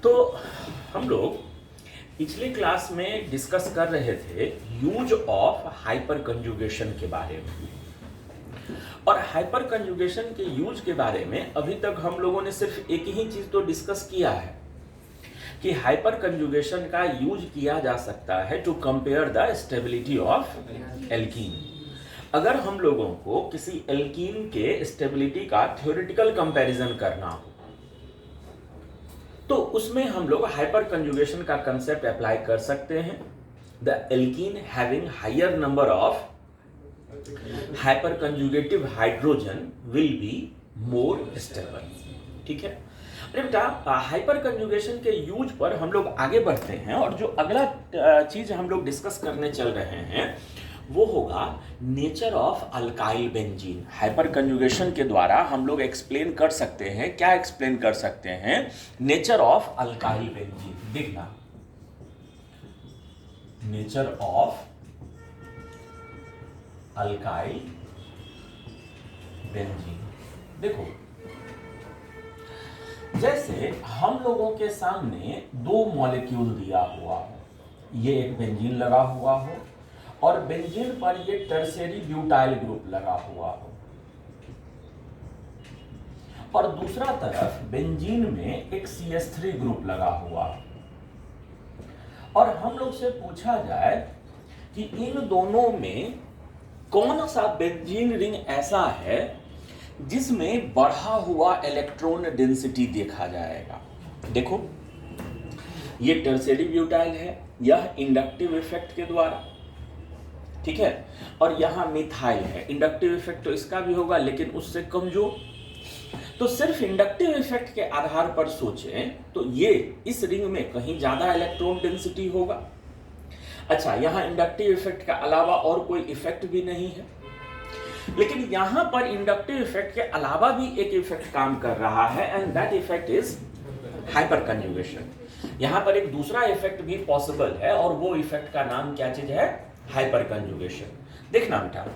तो हम लोग पिछले क्लास में डिस्कस कर रहे थे यूज ऑफ हाइपर कंजुगेशन के बारे में। और हाइपर कंजुगेशन के यूज के बारे में अभी तक हम लोगों ने सिर्फ एक ही चीज तो डिस्कस किया है कि हाइपर कंजुगेशन का यूज किया जा सकता है to compare the stability of alkene. अगर हम लोगों को किसी एल्कीन के स्टेबिलिटी का थ्योरेटिकल कंपैरिजन करना हो तो उसमें हम लोग हाइपर कंजुगेशन का कंसेप्ट अप्लाई कर सकते हैं। The alkene having higher number of hyperconjugative hydrogen will be more stable. ठीक है। अरे बेटा, हाइपर कंजुगेशन के यूज पर हम लोग आगे बढ़ते हैं और जो अगला चीज हम लोग डिस्कस करने चल रहे हैं वो होगा nature of alkyl benzene. Hyper conjugation के द्वारा हम लोग एक्सप्लेन कर सकते हैं, क्या एक्सप्लेन कर सकते हैं? Nature of alkyl benzene. देखना, नेचर ऑफ अल्काइल बेंजीन। देखो, जैसे हम लोगों के सामने दो मॉलिक्यूल दिया हुआ हो, ये एक बेंजीन लगा हुआ हो और बेंजीन पर ये टर्शियरी ब्यूटाइल ग्रुप लगा हुआ हो, और दूसरा तरफ बेंजीन में एक CH3 ग्रुप लगा हुआ हो, और हम लोग से पूछा जाए कि इन दोनों में कौन सा बेंजीन रिंग ऐसा है जिसमें बढ़ा हुआ इलेक्ट्रॉन डेंसिटी देखा जाएगा। देखो, ये टर्शियरी ब्यूटाइल है, यह इंडक्टिव इफेक्ट के द्वारा, ठीक है, और यहां मिथाइल है। इंडक्टिव इफेक्ट तो इसका भी होगा लेकिन उससे कमजोर। तो सिर्फ इंडक्टिव इफेक्ट के आधार पर सोचें तो ये इस रिंग में कहीं ज्यादा इलेक्ट्रॉन डेंसिटी होगा। अच्छा, यहां इंडक्टिव इफेक्ट के अलावा और कोई इफेक्ट भी नहीं है, लेकिन यहां पर इंडक्टिव इफेक्ट के अलावा भी एक इफेक्ट काम कर रहा है, and that effect is hyper conjugation. यहां पर एक दूसरा इफेक्ट भी पॉसिबल है और वो इफेक्ट का नाम क्या चीज है? Hyper conjugation. देखना बेटा,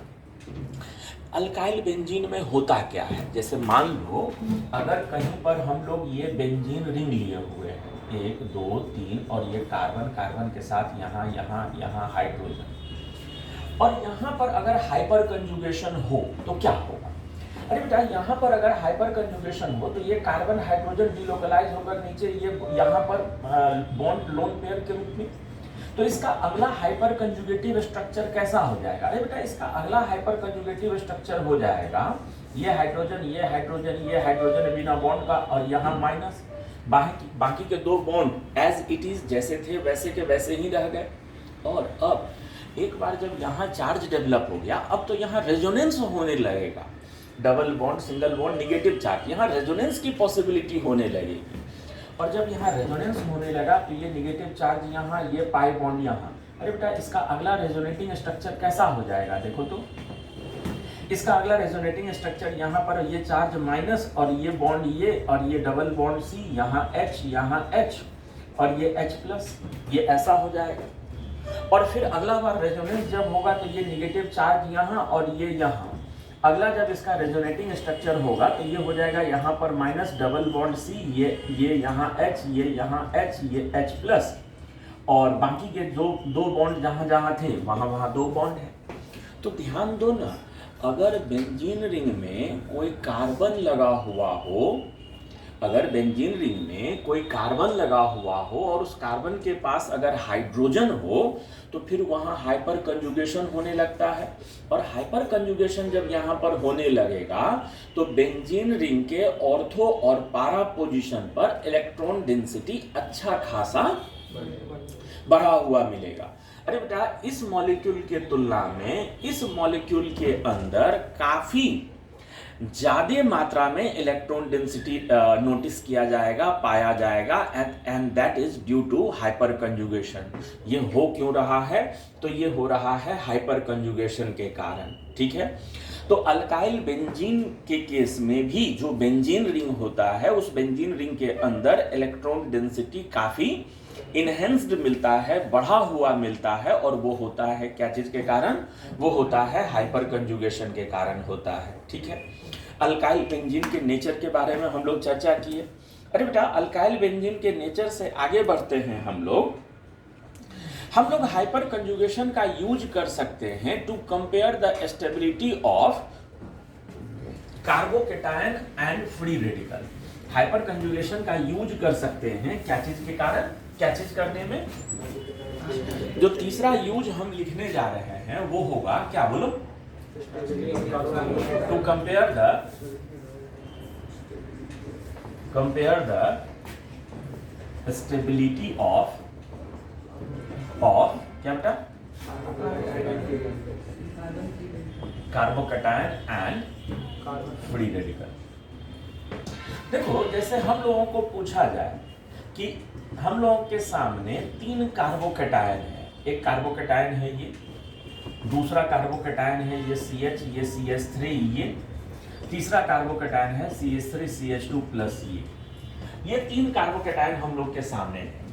अल्काइल बेंजीन में होता क्या है। जैसे मान लो अगर कहीं पर हम लोग ये बेंजीन रिंग लिए हुए हैं, 1 2 3, और ये कार्बन कार्बन के साथ यहाँ यहाँ यहाँ हाइड्रोजन, और यहाँ पर अगर हाइपर कंजुगेशन हो तो क्या होगा? अरे बेटा, यहाँ पर अगर हाइपर कंजुगेशन हो तो ये कार्बन हाइड्रोजन डिलोकलाइज होकर नीचे ये यहाँ पर बॉन्ड लोन पेयर के रूप में, तो इसका अगला हाइपर कंजुगेटिव स्ट्रक्चर कैसा हो जाएगा? अरे बेटा, इसका अगला हाइपर कंजुगेटिव स्ट्रक्चर हो जाएगा ये हाइड्रोजन ये हाइड्रोजन ये हाइड्रोजन बिना बॉन्ड का, और यहाँ माइनस, बाकी के दो बॉन्ड एज इट इज जैसे थे वैसे के वैसे ही रह गए। और अब एक बार जब यहाँ चार्ज डेवलप हो गया, अब तो यहाँ रेजोनेंस होने लगेगा। Double bond single bond negative charge, यहाँ रेजोनेंस की पॉसिबिलिटी होने लगेगी, और जब यहाँ रेजोनेंस होने लगा तो ये निगेटिव चार्ज यहाँ, ये पाई बॉन्ड यहाँ। अरे बेटा, इसका अगला रेजोनेटिंग स्ट्रक्चर कैसा हो जाएगा? देखो तो, इसका अगला रेजोनेटिंग स्ट्रक्चर यहाँ पर ये चार्ज माइनस और ये बॉन्ड ये, और ये डबल बॉन्ड C, यहाँ H और ये H प्लस, ये ऐसा हो जाएगा। और फिर अगला बार रेजोनेंस जब होगा तो ये निगेटिव चार्ज यहाँ और ये यहाँ। अगला जब इसका रेजोनेटिंग स्ट्रक्चर होगा तो ये हो जाएगा यहाँ पर माइनस डबल बॉन्ड C, ये यहाँ H, ये यहाँ H, ये H प्लस, और बाकी के दो बॉन्ड जहाँ जहाँ थे वहाँ दो बॉन्ड है। तो ध्यान दो ना, अगर बेंजीन रिंग में कोई कार्बन लगा हुआ हो, अगर बेंजीन रिंग में कोई कार्बन लगा हुआ हो और उस कार्बन के पास अगर हाइड्रोजन हो तो फिर वहाँ हाइपर कंजुगेशन होने लगता है, और हाइपर कंजुगेशन जब यहाँ पर होने लगेगा तो बेंजीन रिंग के ऑर्थो और पारा पोजीशन पर इलेक्ट्रॉन डेंसिटी अच्छा खासा बढ़ा हुआ मिलेगा। अरे बेटा, इस मॉलिक्यूल के तुलना में इस मॉलिक्यूल के अंदर काफी ज्यादा मात्रा में इलेक्ट्रॉन डेंसिटी नोटिस किया जाएगा, पाया जाएगा, and that is due to hyperconjugation. ये हो क्यों रहा है? तो ये हो रहा है हाइपर कंजुगेशन के कारण। ठीक है। तो अल्काइल बेंजीन के केस में भी जो बेंजीन रिंग होता है, उस बेंजीन रिंग के अंदर इलेक्ट्रॉन डेंसिटी काफी इनहेंस्ड मिलता है, बढ़ा हुआ मिलता है, और वो होता है क्या चीज के कारण? वो होता है हाइपर कंजुगेशन के कारण होता है। ठीक है। अल्काइल बेंजीन के नेचर के बारे में हम लोग चर्चा किए। अरे बेटा, अल्काइल बेंजीन के नेचर से आगे बढ़ते हैं हम लोग हाइपर कंजुगेशन का यूज कर सकते हैं to compare the stability of carbocation and free radical. Hyperconjugation का यूज कर सकते हैं क्या चीज के कारण, क्या चीज करने में? जो तीसरा यूज हम लिखने जा रहे हैं वो होगा क्या, बोलो? To compare the stability of क्या बेटा? Carbocation and free radical. देखो, जैसे हम लोगों को पूछा जाए कि हम लोगों के सामने 3 कार्बोकेटायन है, एक कार्बोकेटायन है ये, दूसरा कार्बोकेटायन है ये CH, ये CH3, ये तीसरा कार्बोकेटायन है CH3 CH2 प्लस ये 3 कार्बोकेटायन हम लोग के सामने है।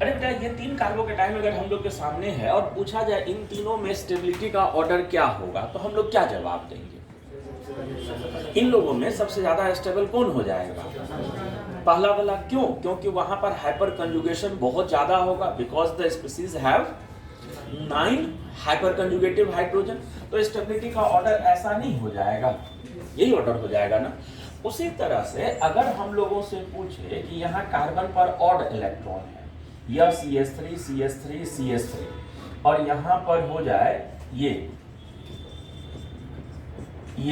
अरे बेटा, ये 3 कार्बोकेटायन अगर हम लोग के सामने है और पूछा जाए इन तीनों में स्टेबिलिटी का ऑर्डर क्या होगा, तो हम लोग क्या जवाब देंगे? इन लोगों में सबसे ज्यादा स्टेबल कौन हो जाएगा? पहला वाला। क्यों? क्योंकि वहां पर हाइपर कंजुगेशन बहुत ज्यादा होगा, because the species have 9 hyper conjugative hydrogen. तो स्टेबिलिटी का ऑर्डर ऐसा नहीं हो जाएगा, यही ऑर्डर हो जाएगा ना। उसी तरह से अगर हम लोगों से पूछे कि यहाँ कार्बन पर ऑड इलेक्ट्रॉन है, यह CH3 CH3 CH3, और यहाँ पर हो जाए ये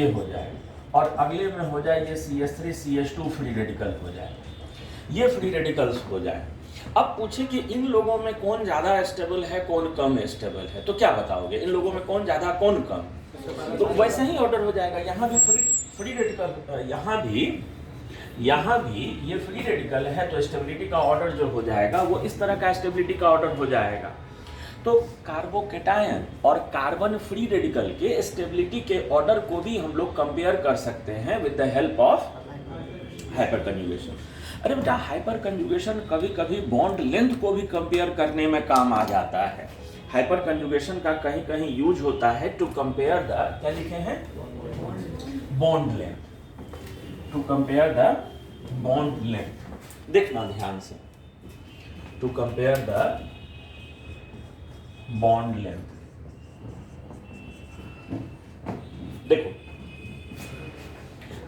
हो जाए, और अगले में हो जाए ये CH3 CH2 फ्री रेडिकल हो जाए, ये फ्री रेडिकल्स हो जाए। अब पूछे कि इन लोगों में कौन ज्यादा स्टेबल है, कौन कम स्टेबल है, तो क्या बताओगे? इन लोगों में कौन ज्यादा कौन कम? तो वैसे ही ऑर्डर हो जाएगा। यहाँ भी फ्री रेडिकल, यहाँ भी ये फ्री रेडिकल है, तो स्टेबिलिटी का ऑर्डर जो हो जाएगा वो इस तरह का स्टेबिलिटी का ऑर्डर हो जाएगा। तो कार्बोकेटायन और कार्बन फ्री रेडिकल के स्टेबिलिटी के ऑर्डर को भी हम लोग कंपेयर कर सकते हैं with the help of hyper conjugation. अरे बेटा, हाइपर कंजुगेशन कभी कभी बॉन्ड लेंथ को भी कंपेयर करने में काम आ जाता है। हाइपर कंजुगेशन का कहीं कहीं यूज होता है टू कंपेयर द, क्या लिखे हैं? Bond length, to compare the bond length. देखना ध्यान से, to compare the bond length. देखो,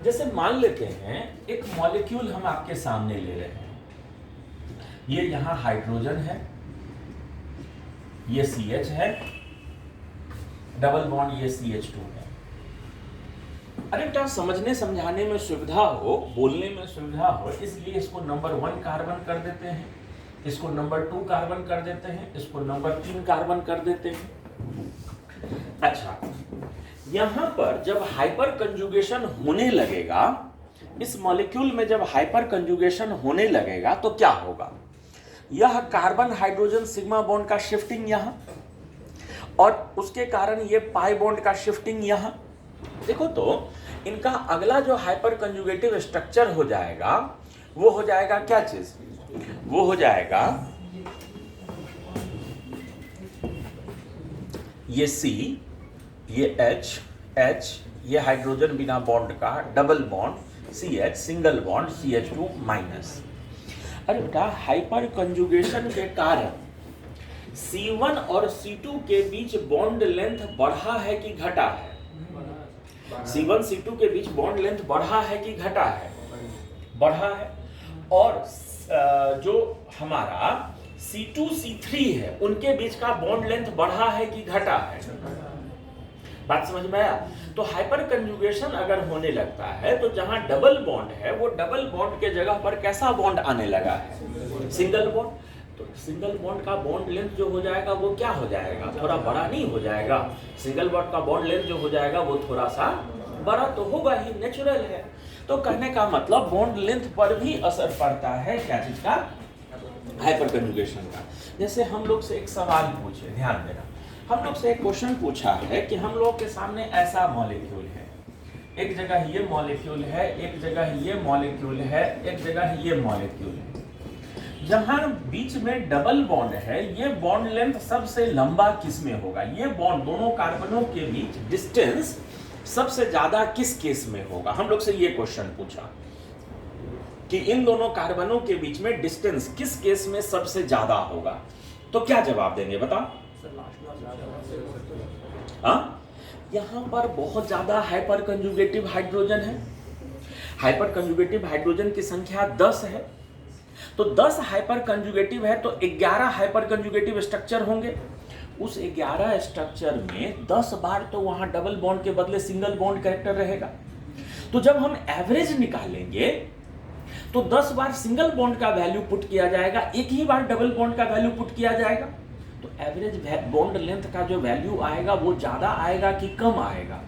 जैसे मान लेते हैं एक मॉलिक्यूल हम आपके सामने ले रहे हैं, ये यहां हाइड्रोजन है, ये CH है, डबल बॉन्ड ये CH2 है। अरे बेटा, समझने समझाने में सुविधा हो, बोलने में सुविधा हो, इसलिए इसको नंबर 1 कार्बन कर देते हैं, इसको नंबर 2 कार्बन कर देते हैं, इसको नंबर 3 कार्बन कर देते हैं। अच्छा, यहां पर जब हाइपर कंजुगेशन होने लगेगा, इस मॉलिक्यूल में जब हाइपर कंजुगेशन होने लगेगा तो क्या होगा? यह कार्बन हाइड्रोजन सिग्मा बॉन्ड का शिफ्टिंग यहां, और उसके कारण ये पाई बॉन्ड का शिफ्टिंग यहां। देखो, तो इनका अगला जो हाइपर कंजुगेटिव स्ट्रक्चर हो जाएगा वो हो जाएगा क्या चीज? वो हो जाएगा ये C, ये H, ये हाइड्रोजन बिना बॉन्ड का double bond CH, single bond CH2 minus. अरे बेटा, हाइपर कंजुगेशन के कारण C1 और C2 के बीच बॉन्ड लेंथ बढ़ा है कि घटा है? C1 C2 के बीच बॉन्ड लेंथ बढ़ा है कि घटा है? बढ़ा है। और जो हमारा C2 C3 है उनके बीच का बॉन्ड लेंथ बढ़ा है कि घटा है? बात समझ में आया? तो हाइपर कंजुगेशन अगर होने लगता है तो जहां डबल बॉन्ड है वो डबल बॉन्ड के जगह पर कैसा बॉन्ड आने लगा है? Single bond. तो सिंगल बॉन्ड का बॉन्ड लेंथ जो हो जाएगा वो क्या हो जाएगा? थोड़ा बड़ा नहीं हो जाएगा? सिंगल बॉन्ड का बॉन्ड लेंथ जो हो जाएगा वो थोड़ा सा बड़ा तो होगा ही, नेचुरल है। तो कहने का मतलब बॉन्ड लेंथ पर भी असर पड़ता है क्या चीज का? हाइपर कंजुगेशन का। जैसे हम लोग से एक सवाल पूछे, ध्यान देना, हम लोग से एक क्वेश्चन पूछा है कि हम लोग के सामने ऐसा मॉलिक्यूल है, एक जगह ये मॉलिक्यूल है, एक जगह ये मॉलिक्यूल है, एक जगह ये मॉलिक्यूल है। जहां बीच में डबल बॉन्ड है, ये बॉन्ड लेंथ सबसे लंबा किस में होगा? ये बॉन्ड दोनों कार्बनों के बीच डिस्टेंस सबसे ज्यादा किस केस में होगा? हम लोग से ये क्वेश्चन पूछा। कि इन दोनों कार्बनों के बीच में डिस्टेंस किस केस में सबसे ज्यादा होगा, तो क्या जवाब देंगे बताओ? यहां पर बहुत ज्यादा हाइपर कंजुगेटिव हाइड्रोजन है। हाइपर कंजुगेटिव हाइड्रोजन की संख्या 10 है, तो 10 हाइपर कंजुगेटिव है तो 11 हाइपर कंजुगेटिव स्ट्रक्चर होंगे। उस 11 स्ट्रक्चर में 10 बार तो वहां डबल बॉन्ड के बदले सिंगल बॉन्ड कैरेक्टर रहेगा। तो जब हम एवरेज निकालेंगे तो 10 बार सिंगल बॉन्ड का वैल्यू पुट किया जाएगा, एक ही बार डबल बॉन्ड का वैल्यू पुट किया जाएगा, तो एवरेज बॉन्ड लेंथ का जो वैल्यू आएगा वो ज्यादा आएगा कि कम आएगा?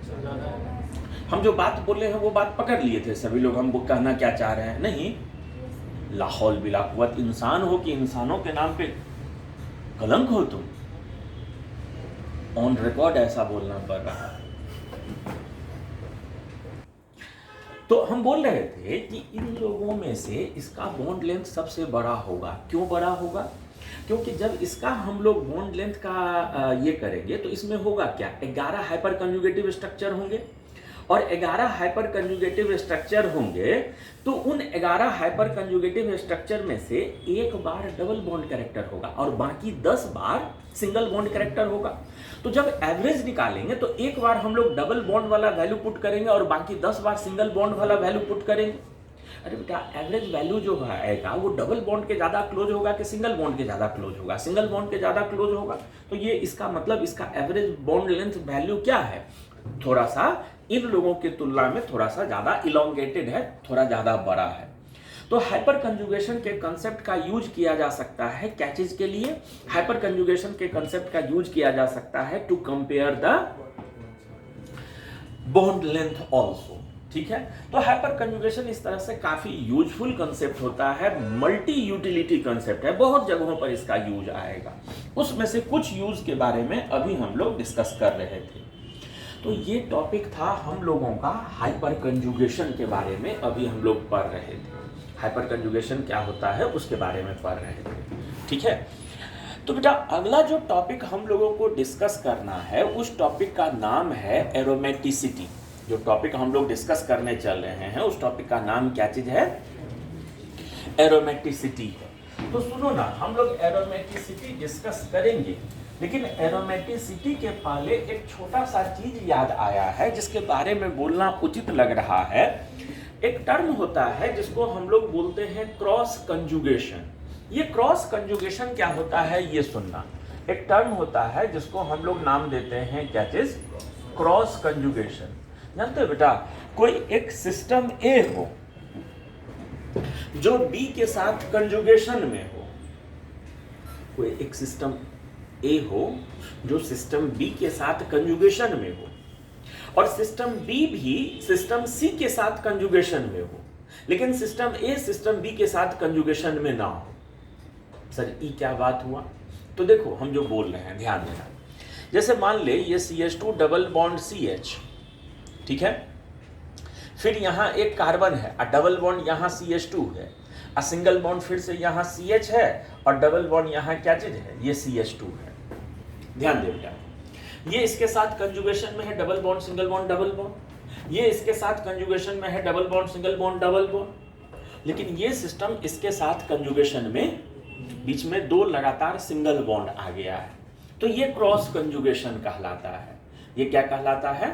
हम जो बात बोले हैं वो बात पकड़ लिए थे सभी लोग, हमको कहना क्या चाह रहे हैं? नहीं, लाहौल बिला कुव्वत इंसान हो कि इंसानों के नाम पे कलंक हो तुम। ऑन रिकॉर्ड ऐसा बोलना पड़ रहा है। तो हम बोल रहे थे कि इन लोगों में से इसका बॉन्ड लेंथ सबसे बड़ा होगा। क्यों बड़ा होगा? क्योंकि जब इसका हम लोग बॉन्ड लेंथ का ये करेंगे तो इसमें होगा क्या, 11 हाइपर कंजुगेटिव स्ट्रक्चर होंगे, और 11 हाइपर कंजुगेटिव स्ट्रक्चर होंगे तो उन 11 हाइपर कंजुगेटिव स्ट्रक्चर में से एक बार डबल बॉन्ड कैरेक्टर होगा और बाकी 10 बार सिंगल बॉन्ड कैरेक्टर होगा। तो जब एवरेज निकालेंगे तो एक बार हम लोग डबल बॉन्ड वाला वैल्यू पुट करेंगे और बाकी 10 बार सिंगल बॉन्ड वाला वैल्यू पुट करेंगे। अरे बेटा, एवरेज वैल्यू जो आएगा वो डबल बॉन्ड के ज्यादा क्लोज होगा कि सिंगल बॉन्ड के ज्यादा क्लोज होगा? सिंगल बॉन्ड के ज्यादा क्लोज होगा। तो ये इसका मतलब इसका एवरेज बॉन्ड लेंथ वैल्यू क्या है? थोड़ा सा इन लोगों की तुलना में थोड़ा सा ज्यादा इलोंगेटेड है, थोड़ा ज्यादा बड़ा है। तो हाइपर कंजुगेशन के कंसेप्ट का यूज किया जा सकता है क्या चीज के लिए? हाइपर कंजुगेशन के कंसेप्ट का यूज किया जा सकता है to compare the bond length also. ठीक है, तो हाइपर कंजुगेशन इस तरह से काफी यूजफुल कंसेप्ट होता है, मल्टी यूटिलिटी कंसेप्ट है, बहुत जगहों पर इसका यूज आएगा। उसमें से कुछ यूज के बारे में अभी हम लोग डिस्कस कर रहे थे। तो ये टॉपिक था हम लोगों का हाइपर कंजुगेशन के बारे में, अभी हम लोग पढ़ रहे थे। हाइपर कंजुगेशन क्या होता है उसके बारे में पढ़ रहे थे। ठीक है, तो बेटा अगला जो टॉपिक हम लोगों को डिस्कस करना है उस टॉपिक का नाम है एरोमेटिसिटी। जो टॉपिक हम लोग डिस्कस करने चल रहे हैं उस टॉपिक का नाम क्या चीज है? एरोमेटिसिटी है। तो सुनो ना, हम लोग एरोमेटिसिटी डिस्कस करेंगे, लेकिन एरोमेटिसिटी के पहले एक छोटा सा चीज याद आया है जिसके बारे में बोलना उचित लग रहा है। एक टर्म होता है जिसको हम लोग बोलते हैं क्रॉस कंजुगेशन। ये क्रॉस कंजुगेशन क्या होता है ये सुनना। एक टर्म होता है जिसको हम लोग नाम देते हैं क्या चीज? Cross conjugation. जानते हो बेटा, कोई एक सिस्टम ए हो जो बी के साथ कंजुगेशन में हो, कोई एक सिस्टम ए हो जो सिस्टम बी के साथ कंजुगेशन में हो, और सिस्टम बी भी सिस्टम सी के साथ कंजुगेशन में हो, लेकिन सिस्टम ए सिस्टम बी के साथ कंजुगेशन में ना हो। सर ये क्या बात हुआ? तो देखो हम जो बोल रहे हैं ध्यान देना। जैसे मान ले ये CH2 डबल बॉन्ड CH, ठीक है, फिर यहाँ एक कार्बन है और डबल बॉन्ड यहाँ CH2 है, और सिंगल बॉन्ड फिर से यहाँ CH है और डबल बॉन्ड यहाँ क्या चीज है? ये CH2 है। ध्यान दे बेटा, ये इसके साथ कंजुगेशन में है, double bond single bond double bond. ये इसके साथ कंजुगेशन में है, double bond single bond double bond. लेकिन ये सिस्टम इसके साथ कंजुगेशन में बीच में 2 लगातार सिंगल बॉन्ड आ गया है, तो ये क्रॉस कंजुगेशन कहलाता है। ये क्या कहलाता है?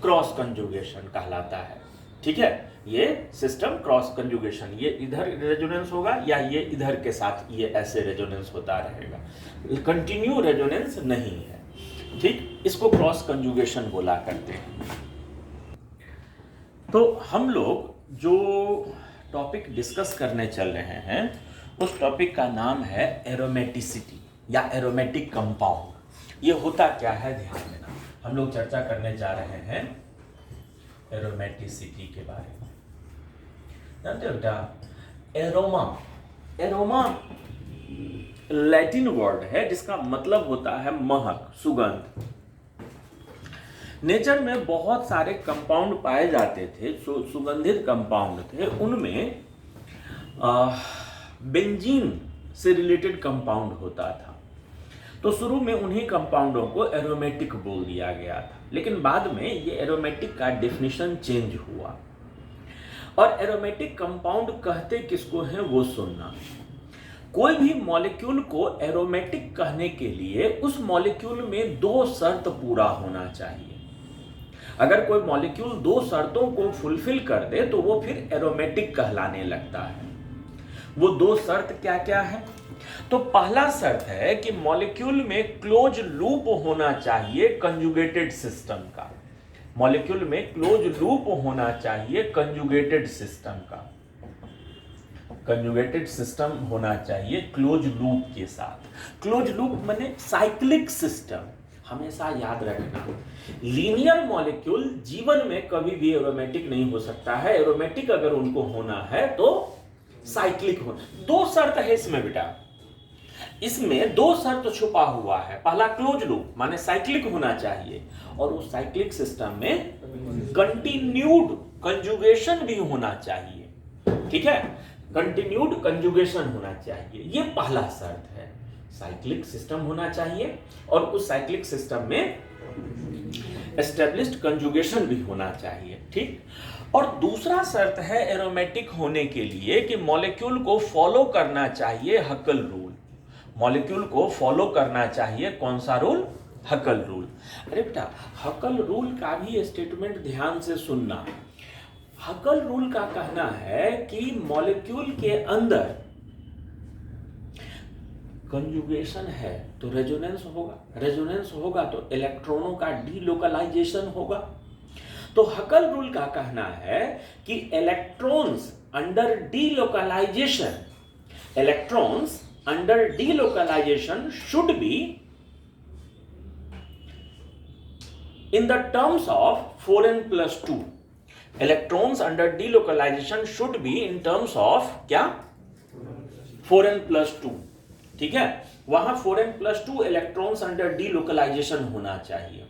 क्रॉस कंजुगेशन कहलाता है। ठीक है, ये सिस्टम क्रॉस कंजुगेशन, ये इधर रेजोनेंस होगा या ये इधर के साथ ये ऐसे रेजोनेंस होता रहेगा, कंटिन्यू रेजोनेंस नहीं है। ठीक, इसको क्रॉस कंजुगेशन बोला करते हैं। तो हम लोग जो टॉपिक डिस्कस करने चल रहे हैं उस टॉपिक का नाम है एरोमेटिसिटी या एरोमेटिक कंपाउंड। ये होता क्या है ध्यान देना। हम लोग चर्चा करने जा रहे हैं एरोमेटिसिटी के बारे में। जानते हो बेटा, एरोमा, एरोमा लैटिन वर्ड है जिसका मतलब होता है महक, सुगंध। नेचर में बहुत सारे कंपाउंड पाए जाते थे, सुगंधित कंपाउंड थे, उनमें बेंजीन से रिलेटेड कंपाउंड होता था। तो शुरू में उन्हीं कंपाउंडों को एरोमेटिक बोल दिया गया था, लेकिन बाद में ये एरोमेटिक का डेफिनेशन चेंज हुआ और एरोमेटिक कंपाउंड कहते किसको हैं वो सुनना। कोई भी मॉलिक्यूल को एरोमेटिक कहने के लिए उस मॉलिक्यूल में दो शर्त पूरा होना चाहिए। अगर कोई मॉलिक्यूल दो शर्तों को फुलफिल कर दे तो वो फिर एरोमेटिक कहलाने लगता है। वो दो शर्त क्या क्या है? तो पहला शर्त है कि मॉलिक्यूल में क्लोज लूप होना चाहिए कंजुगेटेड सिस्टम का। मॉलिक्यूल में क्लोज लूप होना चाहिए कंजुगेटेड सिस्टम का। कंजुगेटेड सिस्टम होना चाहिए क्लोज लूप के साथ। क्लोज लूप माने साइक्लिक सिस्टम। हमेशा याद रखना, लीनियर मॉलिक्यूल जीवन में कभी भी एरोमेटिक नहीं हो सकता है। एरोमेटिक अगर उनको होना है तो साइक्लिक होना। दो शर्त है इसमें बेटा, इसमें दो शर्त छुपा हुआ है। पहला क्लोज लूप माने साइक्लिक होना चाहिए, और उस साइक्लिक सिस्टम में कंटिन्यूड कंजुगेशन भी होना चाहिए। ठीक है, कंटिन्यूड कंजुगेशन होना चाहिए, ये पहला शर्त है। साइक्लिक सिस्टम होना चाहिए और उस साइक्लिक सिस्टम में एस्टेब्लिश्ड कंजुगेशन भी होना चाहिए। ठीक, और दूसरा शर्त है एरोमेटिक होने के लिए कि मॉलिक्यूल को फॉलो करना चाहिए हकल रूल। मॉलिक्यूल को फॉलो करना चाहिए कौन सा रूल? हकल रूल। अरे बेटा, हकल रूल का भी स्टेटमेंट ध्यान से सुनना। हकल रूल का कहना है कि मॉलिक्यूल के अंदर कंजुगेशन है तो रेजोनेंस होगा, रेजोनेंस होगा तो इलेक्ट्रॉनों का डीलोकलाइजेशन होगा। तो हकल रूल का कहना है कि electrons under delocalisation, electrons under delocalisation should be in the terms of 4n+2। Electrons under delocalisation should be in terms of क्या? 4n+2। ठीक है, वहां 4n+2 इलेक्ट्रॉन्स अंडर डीलोकलाइजेशन होना चाहिए।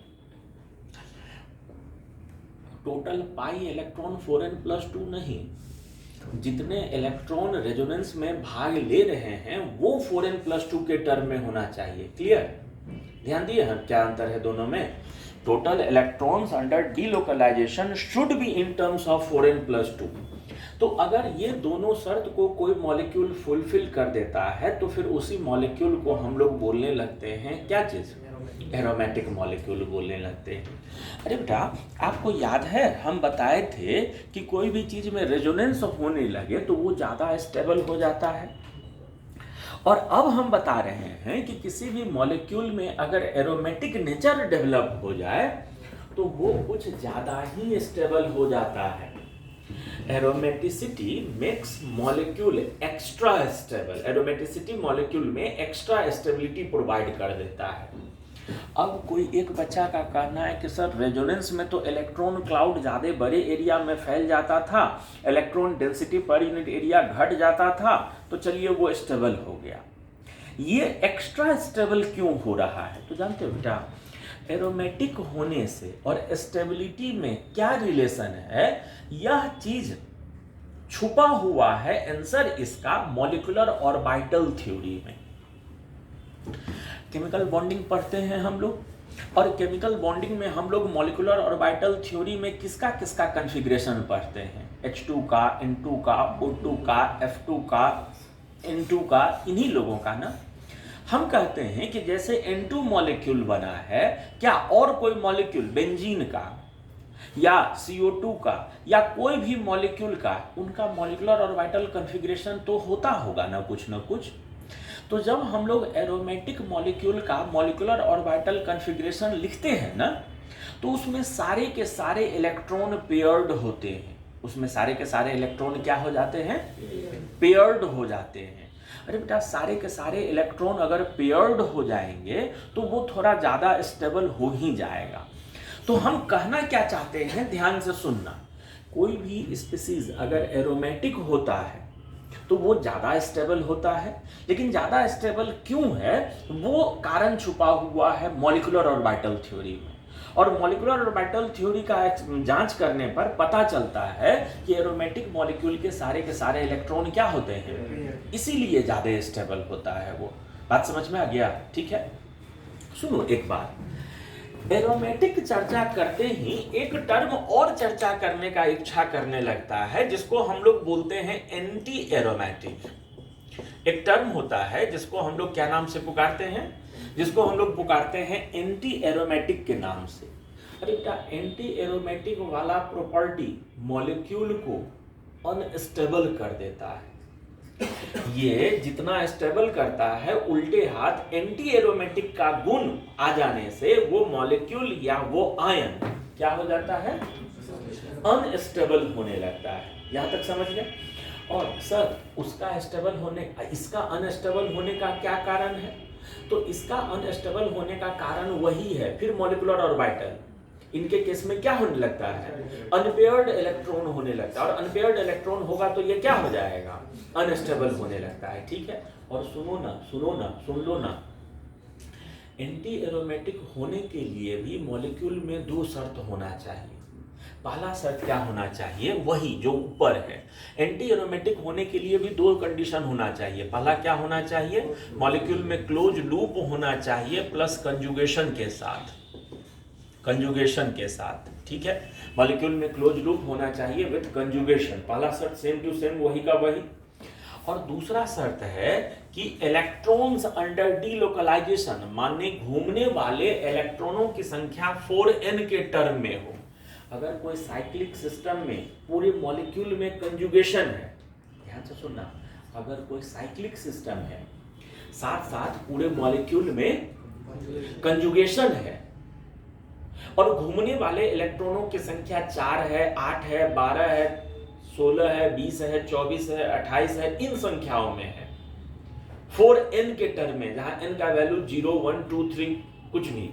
टोटल पाई इलेक्ट्रॉन 4n+2 नहीं, जितने इलेक्ट्रॉन रेजोनेंस में भाग ले रहे हैं वो 4n+2 के टर्म में होना चाहिए। क्लियर? ध्यान दिए हम क्या अंतर है दोनों में? Total electrons under delocalisation should be in terms of 4n+2। तो अगर ये दोनों शर्त को कोई मॉलिक्यूल फुलफिल कर देता है तो फिर उसी मॉलिक्यूल को हम लोग बोलने लगते हैं क्या चीज? एरोमेटिक मॉलिक्यूल बोलने लगते हैं। अरे बेटा, आपको याद है हम बताए थे कि कोई भी चीज में रेजोनेंस होने लगे तो वो ज्यादा स्टेबल हो जाता है। और अब हम बता रहे हैं कि किसी भी मॉलिक्यूल में अगर एरोमेटिक नेचर डेवलप हो जाए तो वो कुछ ज्यादा ही स्टेबल हो जाता है। Aromaticity makes molecule extra stable. Aromaticity molecule में एक्स्ट्रा स्टेबिलिटी प्रोवाइड कर देता है। अब कोई एक बच्चा का कहना है कि सर रेजोनेंस में तो इलेक्ट्रॉन क्लाउड ज़्यादा बड़े एरिया में फैल जाता था, electron density per unit area घट जाता था, तो चलिए वो स्टेबल हो गया। ये एक्स्ट्रा स्टेबल क्यों हो रहा है? तो जानते हो बेटा, एरोमेटिक होने से और स्टेबिलिटी में क्या रिलेशन है, यह चीज छुपा हुआ है। आंसर इसका मॉलिक्यूलर ऑर्बिटल थ्योरी में। केमिकल बॉन्डिंग पढ़ते हैं हम लोग, और केमिकल बॉन्डिंग में हम लोग मॉलिक्यूलर ऑर्बिटल थ्योरी में किसका किसका कॉन्फ़िगरेशन पढ़ते हैं? H2 का, N2 का, O2 का, F2 का, N2 का, इन्हीं लोगों का ना। हम कहते हैं कि जैसे N2 मॉलिक्यूल बना है, क्या और कोई मॉलिक्यूल बेंजीन का या CO2 का या कोई भी मॉलिक्यूल का, उनका मॉलिक्यूलर ऑर्बिटल कॉन्फ़िगरेशन तो होता होगा ना कुछ ना कुछ। तो जब हम लोग एरोमेटिक मॉलिक्यूल का मॉलिक्यूलर ऑर्बिटल कॉन्फ़िगरेशन लिखते हैं ना, तो उसमें सारे के सारे इलेक्ट्रॉन पेयर्ड होते हैं। उसमें सारे के सारे इलेक्ट्रॉन क्या हो जाते हैं? पेयर्ड हो जाते हैं। अरे बेटा, सारे के सारे इलेक्ट्रॉन अगर पेयर्ड हो जाएंगे तो वो थोड़ा ज़्यादा स्टेबल हो ही जाएगा। तो हम कहना क्या चाहते हैं, ध्यान से सुनना। कोई भी स्पीसीज अगर एरोमेटिक होता है तो वो ज़्यादा स्टेबल होता है, लेकिन ज़्यादा स्टेबल क्यों है वो कारण छुपा हुआ है मॉलिक्यूलर ऑर्बिटल थ्योरी में। और मॉलिक्यूलर ऑर्बिटल थ्योरी का जांच करने पर पता चलता है कि एरोमेटिक मॉलिक्यूल के सारे इलेक्ट्रॉन क्या होते हैं, इसीलिए ज़्यादा स्टेबल होता है वो। बात समझ में आ गया? ठीक है, सुनो एक बात। एरोमेटिक चर्चा करते ही एक टर्म और चर्चा करने का इच्छा करने लगता है, जिसको हम लोग बोलते हैं एंटी एरोमेटिक। एक टर्म होता है जिसको हम लोग क्या नाम से पुकारते हैं, जिसको हम लोग पुकारते हैं एंटी एरोमेटिक के नाम से। अरे क्या एंटी एरोमेटिक वाला प्रॉपर्टी मॉलिक्यूल को अनस्टेबल कर देता है। ये जितना स्टेबल करता है, उल्टे हाथ एंटी एरोमेटिक का गुण आ जाने से वो मॉलिक्यूल या वो आयन क्या हो जाता है, अनस्टेबल होने लगता है। यहां तक समझ गए। और सर उसका स्टेबल होने, इसका अनस्टेबल होने का क्या कारण है? तो इसका अनस्टेबल होने का कारण वही है फिर मॉलिक्यूलर ऑर्बिटल। इनके केस में क्या होने लगता है, अनपेयर्ड इलेक्ट्रॉन होने लगता है, और अनपेयर्ड इलेक्ट्रॉन होगा तो ये क्या हो जाएगा, अनस्टेबल होने लगता है। ठीक है। और सुन लो ना, एंटी एरोमेटिक होने के लिए भी मॉलिक्यूल में दो शर्त होना चाहिए। पहला शर्त क्या होना चाहिए, वही जो ऊपर है। एंटी एरोमेटिक होने के लिए भी दो कंडीशन होना चाहिए। पहला क्या होना चाहिए, मॉलिक्यूल में क्लोज लूप होना चाहिए प्लस कंजुगेशन के साथ। ठीक है, मॉलिक्यूल में क्लोज लूप होना चाहिए विद कंजुगेशन। पहला शर्त सेम टू सेम वही का वही। और दूसरा शर्त है कि इलेक्ट्रॉन्स अंडर डीलोकलाइजेशन, माने घूमने वाले इलेक्ट्रॉनों की संख्या 4n के टर्म में हो। अगर कोई साइक्लिक सिस्टम में पूरे मॉलिक्यूल में कंजुगेशन है, ध्यान से सुनना, अगर कोई साइक्लिक सिस्टम है साथ साथ पूरे मॉलिक्यूल में कंजुगेशन है और घूमने वाले इलेक्ट्रॉनों की संख्या 4 है, 8 है, 12 है, 16 है, 20 है, 24 है, 28 है, इन संख्याओं में है 4n के टर्म में, जहां n का वैल्यू 0, 1, 2, 3 कुछ भी।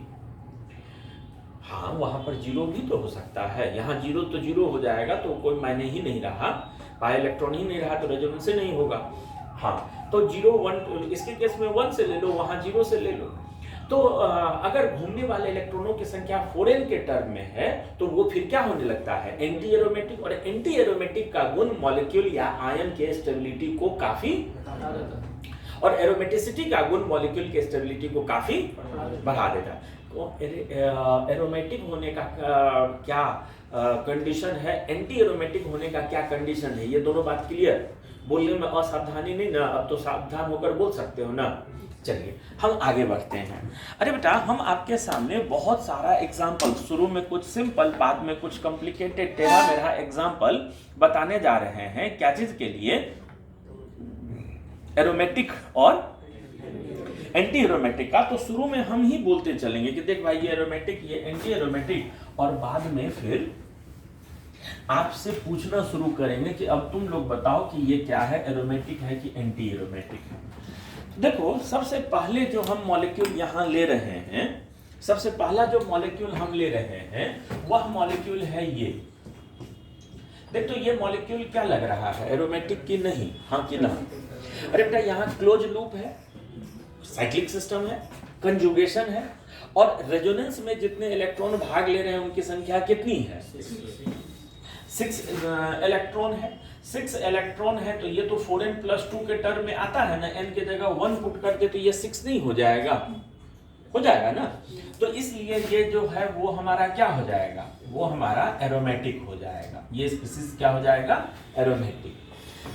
हाँ, वहां पर 0 भी तो हो सकता है। यहाँ 0 तो 0 हो जाएगा, तो कोई मायने ही नहीं रहा, पाई इलेक्ट्रॉन ही नहीं रहा, तो रेजोनेंस से नहीं होगा। हाँ, तो 0, 1, इसके केस में 1 से ले लो, वहां 0 से ले लो। तो अगर घूमने वाले इलेक्ट्रॉनों की संख्या 4n के टर्म में है, तो वो फिर क्या होने लगता है, एंटी एरोमेटिक। और एंटी एरोमेटिक का गुण मॉलिक्यूल या आयन के स्टेबिलिटी को काफी, और एरोमेटिसिटी का गुण मॉलिक्यूल के स्टेबिलिटी को काफी बढ़ा देता है। तो एरोमेटिक होने का क्या कंडीशन है, एंटी एरोमेटिक होने का क्या कंडीशन है, ये दोनों बात क्लियर। बोलने में असावधानी नहीं ना, अब तो सावधान होकर बोल सकते हो ना। चलिए हम आगे बढ़ते हैं। अरे बेटा, हम आपके सामने बहुत सारा एग्जाम्पल, शुरू में कुछ सिंपल, बाद में कुछ कॉम्प्लिकेटेड टेढ़ा मेढ़ा एग्जाम्पल बताने जा रहे हैं। क्या चीज के लिए, एरोमेटिक और एंटी एरोमेटिक का। तो शुरू में हम ही बोलते चलेंगे कि देख भाई, ये एरोमेटिक, ये एंटी एरोमेटिक, और बाद में फिर आपसे पूछना शुरू करेंगे कि अब तुम लोग बताओ कि ये क्या है, एरोमेटिक है कि एंटी एरोमेटिक है। देखो, सबसे पहले जो हम मॉलिक्यूल यहाँ ले रहे हैं, सबसे पहला जो मॉलिक्यूल हम ले रहे हैं वह मॉलिक्यूल है ये। देख, तो ये मॉलिक्यूल क्या लग रहा है, एरोमेटिक की नहीं, हाँ कि ना? अरे बेटा, यहाँ क्लोज लूप है, साइक्लिक सिस्टम है, कंजुगेशन है, और रेजोनेंस में जितने इलेक्ट्रॉन भाग ले रहे हैं उनकी संख्या कितनी है, 6 इलेक्ट्रॉन है। 6 इलेक्ट्रॉन है, तो ये तो 4n+2 के टर्म में आता है ना, n की जगह 1 पुट कर दे तो ये 6 नहीं हो जाएगा, हो जाएगा ना। तो इसलिए ये जो है वो हमारा क्या हो जाएगा, वो हमारा एरोमेटिक हो जाएगा। ये स्पीशीज क्या हो जाएगा, एरोमेटिक।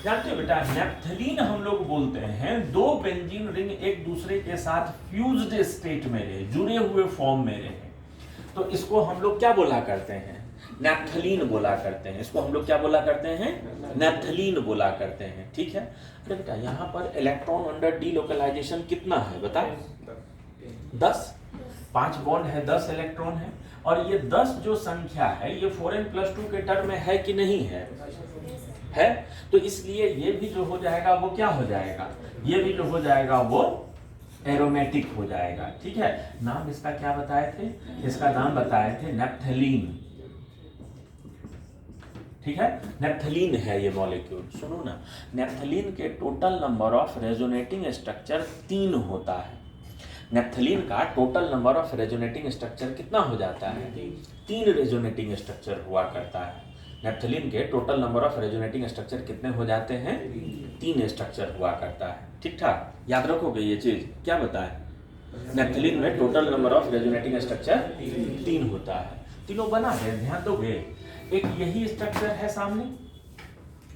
जानते हो बेटा, नैप्थलीन हम लोग बोलते हैं, 2 बेंजीन रिंग एक दूसरे के साथ फ्यूज्ड स्टेट में रहे, जुड़े हुए फॉर्म में रहे, तो इसको हम लोग क्या बोला करते हैं, नैप्थलीन बोला करते हैं। इसको हम लोग क्या बोला करते हैं, नैप्थलीन बोला करते हैं। ठीक है। अरे बेटा, यहाँ पर इलेक्ट्रॉन अंडर डीलोकलाइजेशन कितना है बता, 10, 5 बॉन्ड है, 10 इलेक्ट्रॉन है, और ये 10 जो संख्या है ये 4n+2 के टर्म में है कि नहीं है, है। तो इसलिए ये भी जो हो जाएगा वो क्या हो जाएगा, ये भी जो हो जाएगा वो एरोमेटिक हो जाएगा। ठीक है। नाम इसका क्या बताए थे, इसका नाम बताए थे नैप्थलीन। ठीक है, नैप्थलीन है ये मॉलिक्यूल। सुनो ना, नैप्थलीन के total number of resonating structure 3 होता है। नैप्थलीन का total number of resonating structure कितना हो जाता है, 3 रेजोनेटिंग स्ट्रक्चर हुआ करता है। नैप्थलीन के total number of resonating structure कितने हो जाते हैं, 3 स्ट्रक्चर हुआ करता है। ठीक ठाक, याद रखोगे ये चीज, क्या बताए। नैप्थलीन में total number of resonating structure 3 होता है। तीनों बना है, ध्यान दोगे। एक यही स्ट्रक्चर है सामने,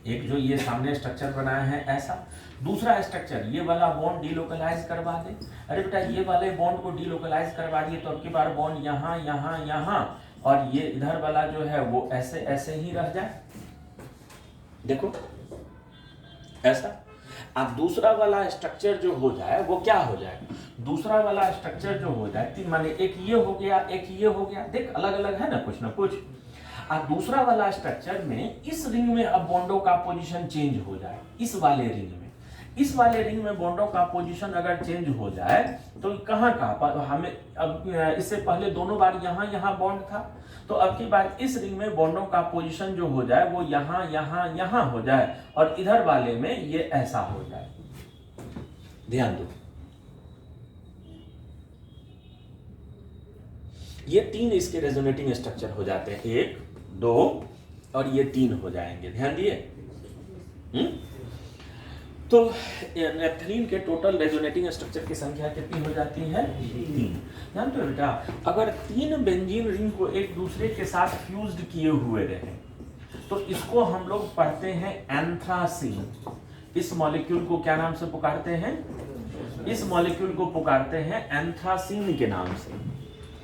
एक जो ये सामने स्ट्रक्चर बनाया है ऐसा। दूसरा स्ट्रक्चर ये वाला बॉन्ड डीलोकलाइज करवा दे। अरे बेटा ये वाले बॉन्ड को डीलोकलाइज करवा दिए तो अब की बार बॉन्ड यहाँ यहाँ यहाँ और ये इधर वाला जो है वो ऐसे ऐसे ही रह जाए। देखो ऐसा। अब दूसरा वाला स्ट्रक्चर जो हो जाए वो क्या हो जाए, दूसरा वाला स्ट्रक्चर जो हो जाए तीन माने एक ये हो गया एक ये हो गया, देख अलग अलग है ना कुछ। अब दूसरा वाला स्ट्रक्चर में इस रिंग में अब बॉन्डों का पोजीशन चेंज हो जाए। इस वाले रिंग में बॉन्डों का पोजीशन अगर चेंज हो जाए तो कहाँ का हमें अब इससे पहले दोनों बार यहाँ यहाँ बॉन्ड था, तो अब की बार इस रिंग में बॉन्डों का पोजीशन जो हो जाए वो यहाँ यहाँ यहाँ हो जाए और इधर वाले में ये ऐसा हो जाए। ध्यान दो, ये 3 इसके रेजोनेटिंग स्ट्रक्चर हो जाते हैं, 1 2 और ये 3 हो जाएंगे। ध्यान दिए। तो नैप्थलीन के टोटल रेजोनेटिंग स्ट्रक्चर की संख्या कितनी हो जाती है, 3। जानते हो बेटा, अगर 3 बेंजीन रिंग को एक दूसरे के साथ फ्यूज्ड किए हुए रहे तो इसको हम लोग पढ़ते हैं एंथ्रासीन। इस मॉलिक्यूल को क्या नाम से पुकारते हैं, इस मॉलिक्यूल को पुकारते हैं एंथ्रासीन के नाम से।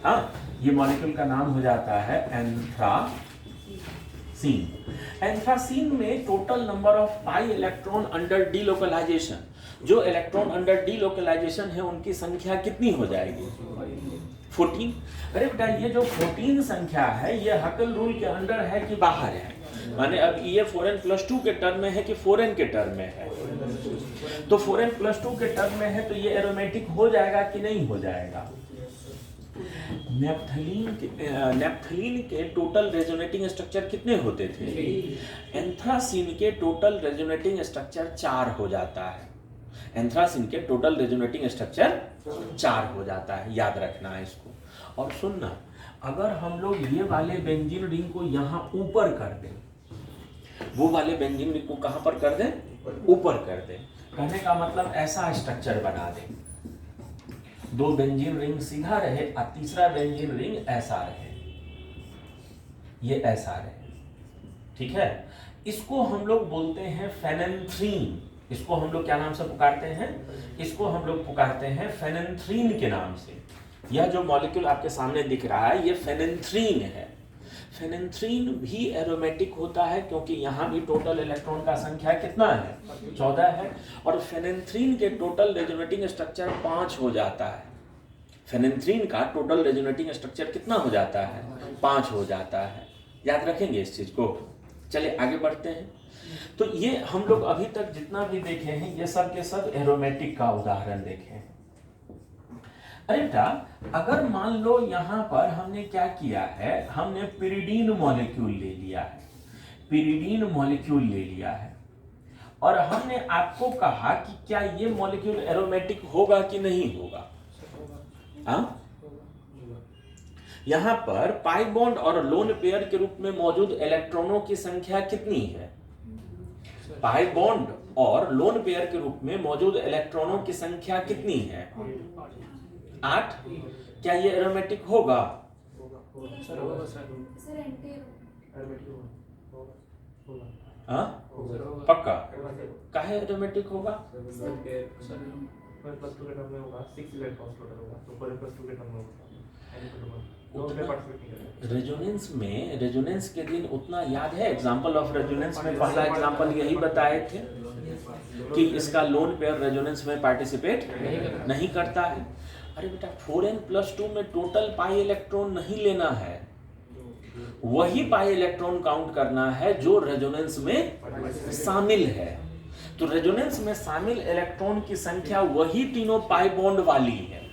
हाँ, ये मॉलिक्यूल का नाम हो जाता है एंथ्रासीन में total number of pi electron under delocalisation, जो इलेक्ट्रॉन अंडर डीलोकलाइजेशन है उनकी संख्या कितनी हो जाएगी, 14। अरे बेटा ये जो 14 संख्या है ये हकल रूल के अंडर है कि बाहर है, माने अब ये 4n+2 के टर्म में है कि 4n के टर्म में है। तो 4n+2 के टर्म में है तो ये एरोमेटिक हो जाएगा कि नहीं हो जाएगा। नैप्थलीन के टोटल रेजोनेटिंग स्ट्रक्चर कितने होते थे, एंथ्रासीन के टोटल रेजोनेटिंग स्ट्रक्चर 4 हो जाता है। एंथ्रासीन के टोटल रेजोनेटिंग स्ट्रक्चर 4 हो जाता है, याद रखना है इसको। और सुनना, अगर हम लोग ये वाले बेंजीन रिंग को यहाँ ऊपर कर दें, वो वाले बेंजीन रिंग को कहाँ पर कर दें, ऊपर कर दें, कहने का मतलब ऐसा स्ट्रक्चर बना दें, 2 बेंजीन रिंग सीधा रहे और तीसरा बेंजीन रिंग ऐसा रहे, ये ऐसा रहे, ठीक है। इसको हम लोग बोलते हैं फेनेंथ्रीन। इसको हम लोग क्या नाम से पुकारते हैं, इसको हम लोग पुकारते हैं फेनेंथ्रीन के नाम से। यह जो मॉलिक्यूल आपके सामने दिख रहा है ये फेनेंथ्रीन है। फेनेंथ्रीन भी एरोमेटिक होता है क्योंकि यहाँ भी टोटल इलेक्ट्रॉन का संख्या कितना है, 14 है। और फेनेंथ्रीन के टोटल रेजोनेटिंग स्ट्रक्चर 5 हो जाता है। फेनेंथ्रीन का टोटल रेजोनेटिंग स्ट्रक्चर कितना हो जाता है, 5 हो जाता है। याद रखेंगे इस चीज को। चलिए आगे बढ़ते हैं। तो ये हम लोग अभी तक जितना भी देखे हैं ये सब के सब एरोमेटिक का उदाहरण देखे हैं। अरे बेटा, अगर मान लो यहाँ पर हमने क्या किया है, हमने पिरिडीन मॉलिक्यूल ले लिया है, पिरिडीन मॉलिक्यूल ले लिया है और हमने आपको कहा कि क्या ये मॉलिक्यूल एरोमेटिक होगा कि नहीं होगा। हाँ, यहाँ पर पाई बॉन्ड और लोन पेयर के रूप में मौजूद इलेक्ट्रॉनों की संख्या कितनी है, पाई बॉन्ड और लोन पेयर के रूप में मौजूद इलेक्ट्रॉनों की संख्या कितनी है, 8। क्या ये एरोमेटिक होगा, हाँ पक्का, काहे एरोमेटिक होगा, रेजोनेंस के दिन उतना याद है। एग्जांपल ऑफ रेजोनेंस में पहला एग्जांपल यही बताए थे कि इसका लोन पेयर रेजोनेंस में पार्टिसिपेट नहीं करता है। अरे बेटा 4n+2 में टोटल पाई इलेक्ट्रॉन नहीं लेना है, वही पाई इलेक्ट्रॉन काउंट करना है जो रेजोनेंस में शामिल है। तो रेजोनेंस में शामिल इलेक्ट्रॉन की संख्या वही तीनों पाई बॉन्ड वाली है।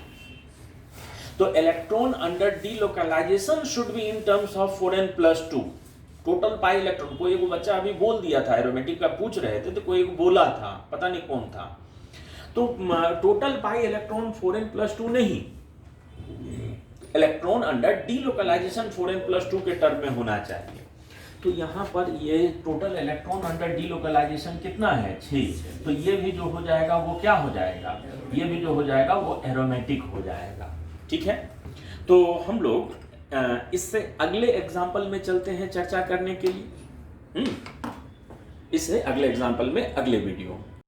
तो electron under delocalisation should be in terms of 4n+2 total pi electron. कोई एक बच्चा अभी बोल दिया था, एरोमेटिक का पूछ रहे थे तो कोई एक बोला था, पता नहीं कौन था। तो टोटल पाई इलेक्ट्रॉन 4n+2 नहीं, इलेक्ट्रॉन अंडर डीलोकलाइजेशन 4n+2 के टर्म में होना चाहिए। तो यहाँ पर ये टोटल इलेक्ट्रॉन अंडर डीलोकलाइजेशन कितना है 6। तो ये भी जो हो जाएगा वो क्या हो जाएगा, ये भी जो हो जाएगा वो एरोमेटिक हो जाएगा। ठीक है, तो हम लोग इससे अगले एग्जाम्पल में चलते हैं चर्चा करने के लिए। इससे अगले एग्जाम्पल में अगले वीडियो